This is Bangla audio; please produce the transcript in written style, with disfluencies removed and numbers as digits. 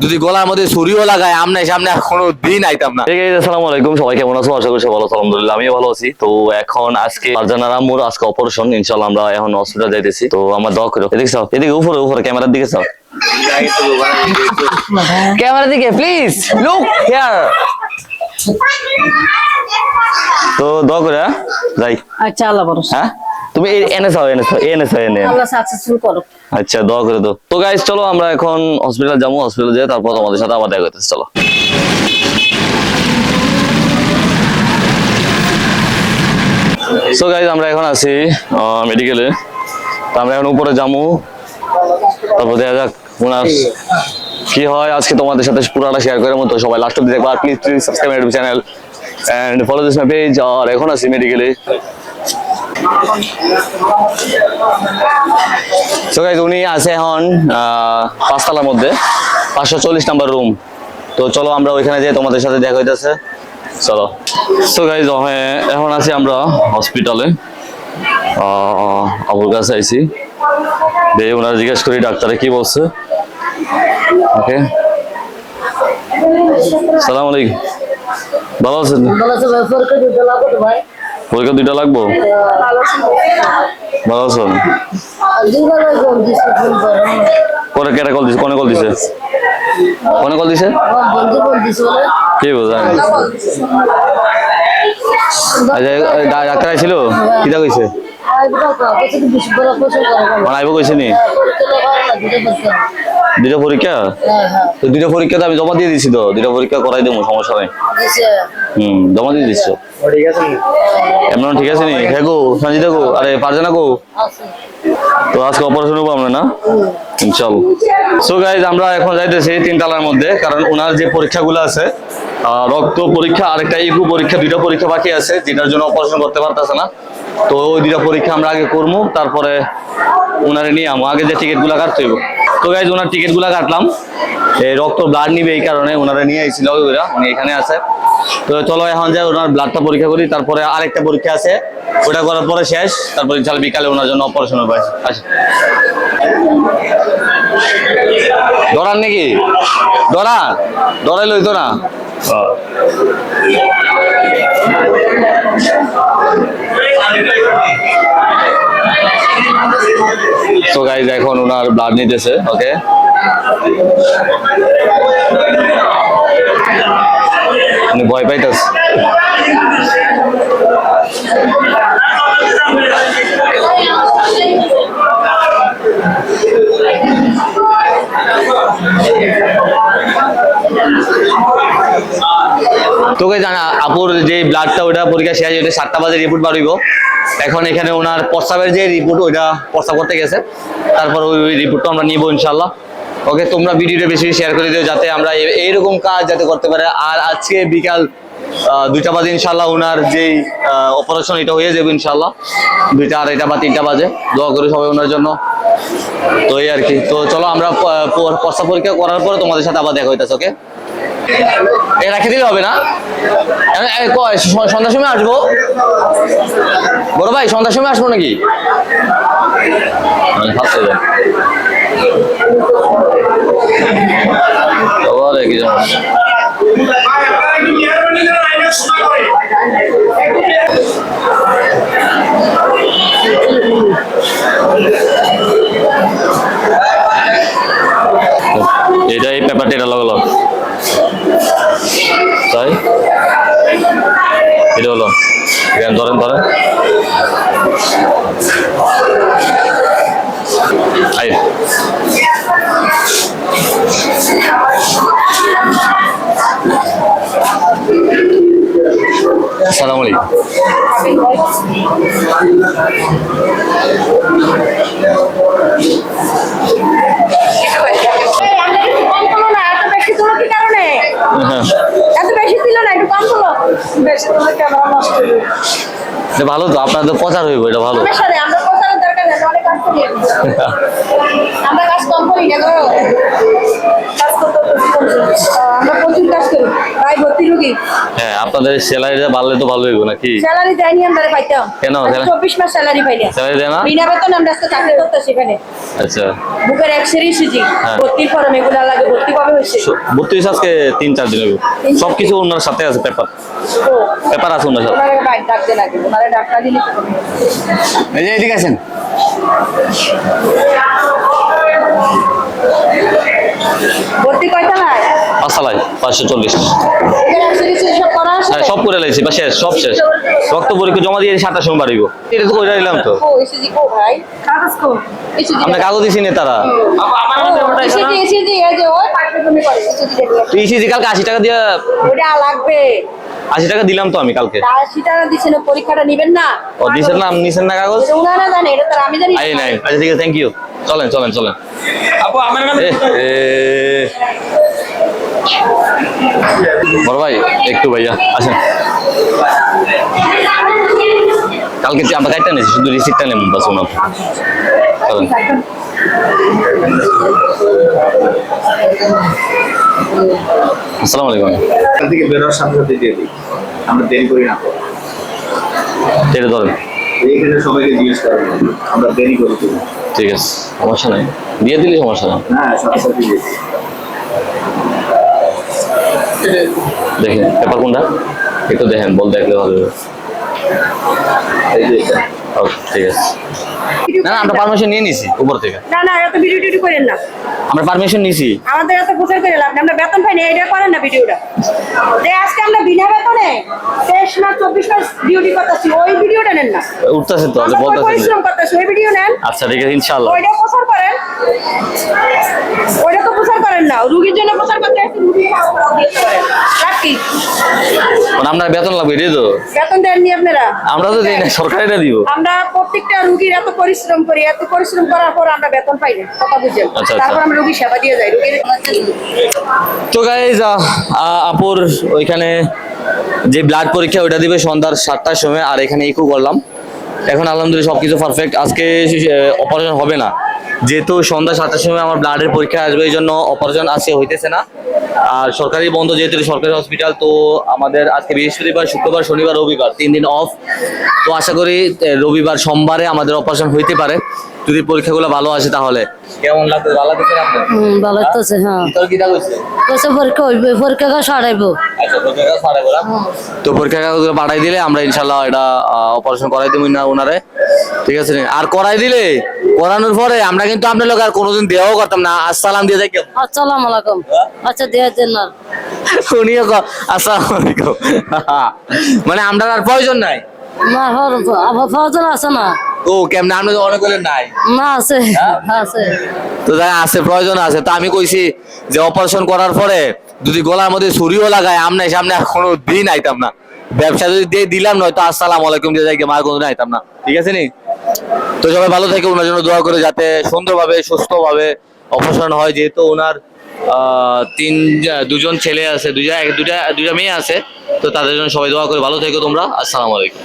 যদি গলার মধ্যে ছুরিও লাগায় আমনে সামনে কোনো দিন আইতাম না। আসসালামু আলাইকুম, সবাই কেমন আছো? আশা করি ভালো আছো। আলহামদুলিল্লাহ আমিও ভালো আছি। তো এখন আজকে ফারজানা আম্মুর আজকে অপারেশন, ইনশাআল্লাহ আমরা এখন হসপিটাল যাইতেছি। তো আমার দোয়া করো। এদিকে চাও, এদিকে উপরে উপরে ক্যামেরার দিকে চাও, ক্যামেরার দিকে প্লিজ লুক হিয়ার। তো দোয়া করে যাই। আচ্ছা আল্লাহ ভরসা। হ্যাঁ তুমি এনে চাও, এনে আল্লাহ সাকসেসফুল করো। আচ্ছা দোয়া করে দাও। তো গাইস চলো আমরা এখন হসপিটাল যাবো, হসপিটাল যাই তারপর তোমাদের সাথে আবার দেখা করতেছি। চলো। সো গাইস আমরা এখন আছি মেডিকেলে। তো আমরা এখন উপরে যাবো, তারপর দেখা যাক ওনার কি হয়। আজকে তোমাদের সাথে পুরোটা শেয়ার করার মতো সবাই লাস্ট অবধি দেখবা। Please subscribe my YouTube channel and follow this my page. আর এখন আছি মেডিকেলে। সো গাইস উনি আছে এখন 5 তলার মধ্যে 540 নাম্বার রুম। তো চলো আমরা ওইখানে যাই, তোমাদের সাথে দেখা হইতেছে। চলো। সো গাইস এখন আছি আমরা হসপিটালে, আবুর কাছে আইছি। দেখি ওনারা জিজ্ঞেস করি ডাক্তারে কি বলছে। ওকে আসসালামু আলাইকুম, ভালো আছেন? পরীক্ষা 2টা লাগবো? ভালো আছেন? পরে কেটে কল দিছে, কোনে কল দিছে, কোনে কল দিছে কি বোঝেন? আচ্ছা ডাক্তার আইছিল, কিটা কইছে? আইব কইছে নি? 2টা পরীক্ষা? তো 2টা পরীক্ষা তো আমি জমা দিয়ে দিছি। তো 2টা পরীক্ষা করাই দেবো, সমস্যা নাই। জমা দিয়ে দিচ্ছ? এমন ঠিক আছে নি? হ্যাঁ গো সঞ্জিতা গো, আরে ফারজানা গো। তো আজকে অপারেশন হবো আমরা না, ইনশাআল্লাহ। সো গাইজ আমরা এখন যাইতেছি 3 তলার মধ্যে, কারণ ওনার যে পরীক্ষাগুলো আছে, রক্ত পরীক্ষা আর একটা ইকো পরীক্ষা, 2টা পরীক্ষা বাকি আছে, যেটার জন্য অপারেশন করতে পারতেছে না। তো ওই 2টা পরীক্ষা আমরা আগে করবো, তারপরে ওনারে নিয়ে আমো। আগে যে টিকিট গুলা কাটতে হইব। তো গাইজ ওনার টিকিট গুলা কাটলাম, এই রক্ত ব্লাড নিবে, এই কারণে ওনারা নিয়ে আইছিল। উনি এখানে আছে। তো চলো এখন যাই ওনার ব্লাডটা পরীক্ষা করি, তারপরে আরেকটা পরীক্ষা আছে, ওটা করার পরে শেষ। তারপরে ইনশাআল্লাহ বিকালে ওনার জন্য অপারেশন হবে। আচ্ছা ডরান নাকি? ডরাই লইতো না। তো গাইজ এখন ওনার ব্লাড নিতেছে। ওকে উনি ভয় পাইতেছে। তোকে জানা আপুর যে ব্লাডটা ওটা পরীক্ষা শেষ, ওটা 7টা বাজে রিপোর্ট বার হইব। এখন এখানে ওনার প্রস্রাবের যে রিপোর্ট, ওইটা প্রস্রাব করতে গেছে, তারপর ওই রিপোর্টটা আমরা নিব ইনশাআল্লাহ। ওকে তোমরা ভিডিওটা বেশি শেয়ার করে দিও, যাতে আমরা এইরকম কাজ যাতে করতে পারে। আর আজকে বিকাল 2টা বাজে ইনশাআল্লাহ ওনার যেই অপারেশন এটা হয়ে যাবে ইনশাআল্লাহ। 2টা 2:30 বা 3টা বাজে। দোয়া করি সবাই ওনার জন্য। তো এই আর কি। তো চলো আমরা প্রস্রাব পরীক্ষা করার পরে তোমাদের সাথে আবার দেখা হইতেছে। ওকে রেখে দিলে হবে না? সন্ধ্যার সময় আসবো বড় ভাই, সন্ধ্যার সময় আসবো নাকি? এটা এই পেপারটা এটা লাগালো তাই এটা হলো। ধরেন ধরেন আই আসসালামু আলাইকুম। ভালো তো, আপনাদের প্রচার হইব, এটা ভালো। আমরা কাজ কম করি না, আমরা প্রচুর কাজ করি। প্রায় ভর্তি রুগী হ্যাঁ আপনাদের স্যালারিটা বাড়লে তো ভালো হইব নাকি? স্যালারি দেয়নি আমরা পাইতাম কেন? 24 মাস স্যালারি পাইনি স্যালারি দেয় না? বিনা বেতন আমরা আজকে চাকরি করতেছি এখানে আচ্ছা বুকের এক্সরে ইসিজি হ্যাঁ। ভর্তির ফর্ম এগুলা লাগে ভর্তি কবে হয়েছে 32 আজকে 3-4 দিন হবে সবকিছু ওনার সাথে আছে পেপার আছে ওনার সাথে ওনারে বাইক ডাকতে লাগে ওনারে ডাক্তার দিলে তো হবে। এই যে এদিকে আছেন ভর্তি কয়টা নাই আসসালাই 540 বুকের এক্সরে ইসিজি সব করা আছে হ্যাঁ সব করে লাইছি বা শেষ সব শেষ রক্ত পরীক্ষা জমা দিয়ে 27 সময় বাড়িব এটা তো কইরা দিলাম তো ও ইসিজি কো ভাই কাগজ কো ইসিজি আমরা কাগজ দিছি না তারা ইসিজি ইসিজি এই যে ওই পাঠ্য তুমি করে ইসিজি তুই ইসিজি কালকে 80 টাকা দিয়া ওটা লাগবে 80 টাকা দিলাম তো আমি কালকে 80 টাকা দিছেন পরীক্ষাটা নেবেন না ও দিছেন না আমি নিছেন না কাগজ এটা উনারা জানে এটা তো আমি জানি আই নাই আচ্ছা ঠিক আছে থ্যাংক ইউ চলেন আপু আমার নাম বড় ভাই একটু ভাইয়া আসেন কালকে যে আমরা কাইটা নিয়েছি শুধু রিসিপ্টটা নেব বাস ওনার চলেন আসসালামু আলাইকুম এখান থেকে বেরোর সাথে সাথে দিয়ে দিই আমরা দেরি করি না এটা ধরেন এইখানে সবাইকে জিজ্ঞেস করা আমরা দেরি করি কিনা। ঠিক আছে সমস্যা নাই দিয়ে দিলে সমস্যা নাই হ্যাঁ সাথে সাথে দিয়ে দিই। দেখেন পেপার কোনটা একটু দেখেন বল দেখলে ভালো হবে এই যে এটা। ওকে ঠিক আছে না না আমরা পারমিশন নিয়ে নিছি উপর থেকে না না এত ভিডিও টিডিও করেন না আমরা পারমিশন নিছি আমাদের এত প্রচার করে লাভ নেই, আমরা বেতন পাই না এটা করেন না ভিডিওটা যে আজকে আমরা বিনা বেতনে 23 মাস 24 মাস ডিউটি করতেছি ওই ভিডিওটা নেন না উঠতেছে তো আমরা বলতেছে পরিশ্রম করতেছি ওই ভিডিও নেন আচ্ছা ঠিক আছে ইনশাআল্লাহ ওইটা প্রচার করেন ওইটা তো প্রচার করেন না রুগীর জন্য প্রচার করতে আসছি রুগীর রাখি মানে আপনার বেতন লাগবে এটাই তো বেতন দেননি আপনারা আমরা তো দেই না সরকারিটা দিব আমরা প্রত্যেকটা রুগীর এত পরিশ্রম করি এত পরিশ্রম করার পর আমরা বেতন পাই না কথা বুঝেন আচ্ছা, তারপর আমরা রুগী সেবা দিয়ে যাই রুগীর তো গাইজ আপুর ওইখানে যে ব্লাড পরীক্ষা ওইটা দিবে সন্ধ্যার 7টার সময় আর এখানে ইকো করলাম এখন আলহামদুলিল্লাহ সবকিছু পারফেক্ট আজকে অপারেশন হবে না যেহেতু সন্ধ্যা 7টার সময় আমার ব্লাডের পরীক্ষা আসবে এই জন্য অপারেশন আজকে হইতেছে না আর সরকারি বন্ধ যেহেতু সরকারি হসপিটাল তো আমাদের আজকে বৃহস্পতিবার শুক্রবার শনিবার রবিবার 3 দিন অফ তো আশা করি রবিবার সোমবারে আমাদের অপারেশন হইতে পারে যদি পরীক্ষাগুলো ভালো আসে তাহলে কেমন লাগবে ভালো লাগছে আপনার ভালো লাগতেছে হ্যাঁ তোর কি হইছে কইছে পরীক্ষা হইবে পরীক্ষা সারাইবো আচ্ছা পরীক্ষা সারা বলা তো পরীক্ষা কাগজগুলো পাঠাই দিলে আমরা ইনশাআল্লাহ এটা অপারেশন করাই দেব না ওনারে ঠিক আছে আর করাই দিলে করানোর পরে আমরা কিন্তু আপনার লোক আর কোনোদিন দেওয়াও করতাম না আসসালাম দিয়ে যাই আসসালামু আলাইকুম আচ্ছা দিয়ে দেন না উনিও আসসালামু আলাইকুম মানে আমরা আর প্রয়োজন নাই না আবার ফজল আছে না ও কেমন আপনি তো অনেক বলেন নাই না আছে আছে তো যাই আছে প্রয়োজন আছে তো আমি কইছি যে অপারেশন করার পরে যদি গলার মধ্যে ছুরিও লাগায় আমনে সামনে আর কোনো দিন আইতাম না ব্যবসা যদি দিয়ে দিলাম নয়তো আসসালামু আলাইকুম দিয়ে যাই মার কোনোদিন আইতাম না ঠিক আছে নি তো সবাই ভালো থাকে ওনার জন্য দোয়া করে যাতে সুন্দরভাবে সুস্থভাবে অপারেশন হয় যেহেতু ওনার দুজন ছেলে আছে দুটা মেয়ে আছে তো তাদের জন্য সবাই দোয়া করে ভালো থেকো তোমরা আসসালামু আলাইকুম